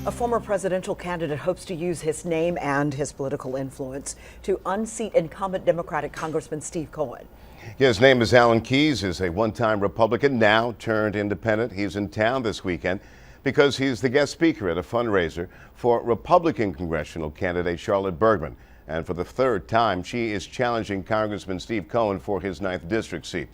A former presidential candidate hopes to use his name and his political influence to unseat incumbent Democratic Congressman Steve Cohen. Yeah, his name is Alan Keyes, is a one-time Republican, now turned independent. He's in town this weekend because he's the guest speaker at a fundraiser for Republican congressional candidate Charlotte Bergmann. And for the third time, she is challenging Congressman Steve Cohen for his 9th district seat.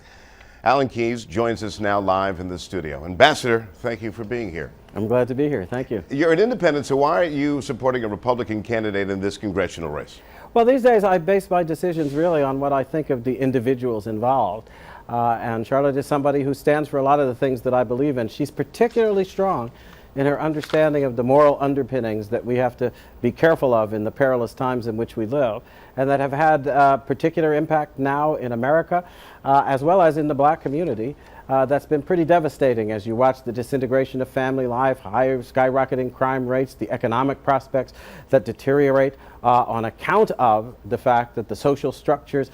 Alan Keyes joins us now live in the studio. Ambassador, thank you for being here. I'm glad to be here. Thank you. You're an independent, so why are you supporting a Republican candidate in this congressional race? Well, these days I base my decisions really on what I think of the individuals involved. And Charlotte is somebody who stands for a lot of the things that I believe in. She's particularly strong in her understanding of the moral underpinnings that we have to be careful of in the perilous times in which we live, and that have had particular impact now in America, as well as in the black community. That's been pretty devastating as you watch the disintegration of family life, higher skyrocketing crime rates, the economic prospects that deteriorate on account of the fact that the social structures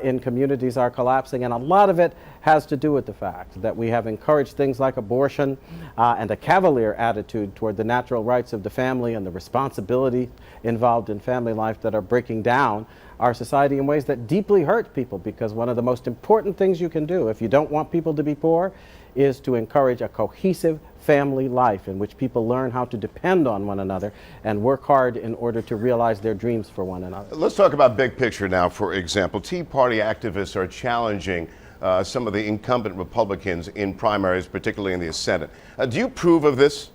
in communities are collapsing. And a lot of it has to do with the fact that we have encouraged things like abortion and a cavalier attitude toward the natural rights of the family and the responsibility involved in family life that are breaking down our society in ways that deeply hurt people, because one of the most important things you can do if you don't want people to be poor is to encourage a cohesive family life in which people learn how to depend on one another and work hard in order to realize their dreams for one another. Let's talk about big picture now. For example, Tea Party activists are challenging some of the incumbent Republicans in primaries, particularly in the Senate. Do you approve of this?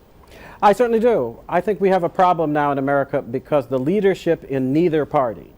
I certainly do. I think we have a problem now in America because the leadership in neither party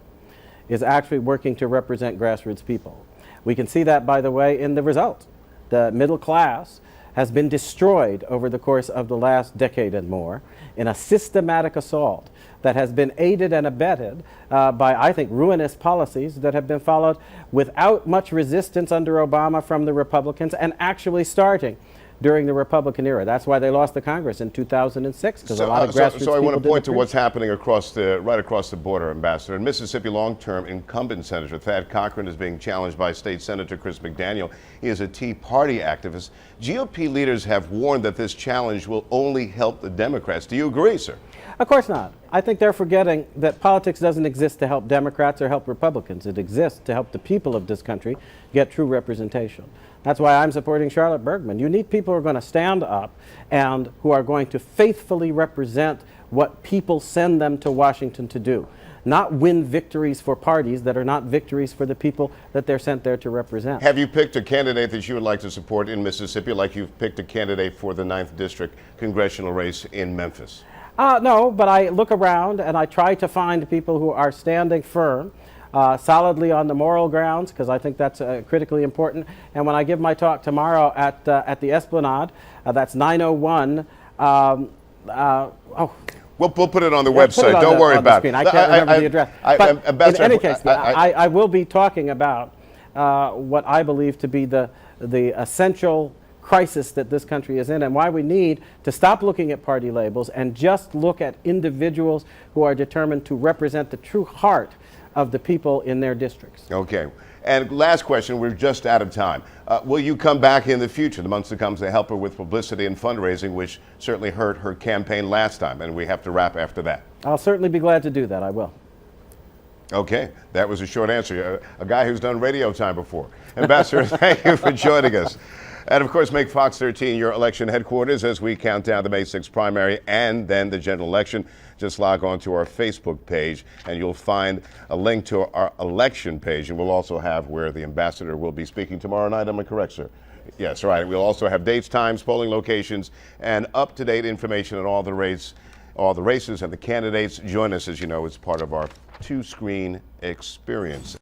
is actually working to represent grassroots people. We can see that, by the way, in the result. The middle class has been destroyed over the course of the last decade and more in a systematic assault that has been aided and abetted by, I think, ruinous policies that have been followed without much resistance under Obama from the Republicans, and actually starting during the Republican era. That's why they lost the Congress in 2006, because a lot of grassroots So I want to point to agree. what's happening right across the border, Ambassador. In Mississippi, long-term incumbent Senator Thad Cochran is being challenged by State Senator Chris McDaniel. He is a Tea Party activist. GOP leaders have warned that this challenge will only help the Democrats. Do you agree, sir? Of course not. I think they're forgetting that politics doesn't exist to help Democrats or help Republicans. It exists to help the people of this country get true representation. That's why I'm supporting Charlotte Bergmann. You need people who are going to stand up and who are going to faithfully represent what people send them to Washington to do, not win victories for parties that are not victories for the people that they're sent there to represent. Have you picked a candidate that you would like to support in Mississippi, like you've picked a candidate for the 9th District congressional race in Memphis? No, but I look around and I try to find people who are standing firm, solidly on the moral grounds, because I think that's critically important. And when I give my talk tomorrow at the Esplanade, that's 901. We'll put it on the website. Don't worry about it. I can't remember the address. But in any case, I will be talking about what I believe to be the essential crisis that this country is in, and why we need to stop looking at party labels and just look at individuals who are determined to represent the true heart of the people in their districts. Okay. And last question, we're just out of time. Will you come back in the future, the months to come, to help her with publicity and fundraising, which certainly hurt her campaign last time, and we have to wrap after that? I'll certainly be glad to do that. I will. Okay, that was a short answer. A guy who's done radio time before. Ambassador, thank you for joining us. And of course, make Fox 13 your election headquarters as we count down the May 6th primary and then the general election. Just log on to our Facebook page and you'll find a link to our election page. And we'll also have where the ambassador will be speaking tomorrow night. Am I correct, sir? Yes, right. We'll also have dates, times, polling locations, and up-to-date information on all the races and the candidates. Join us, as you know, as part of our two-screen experience.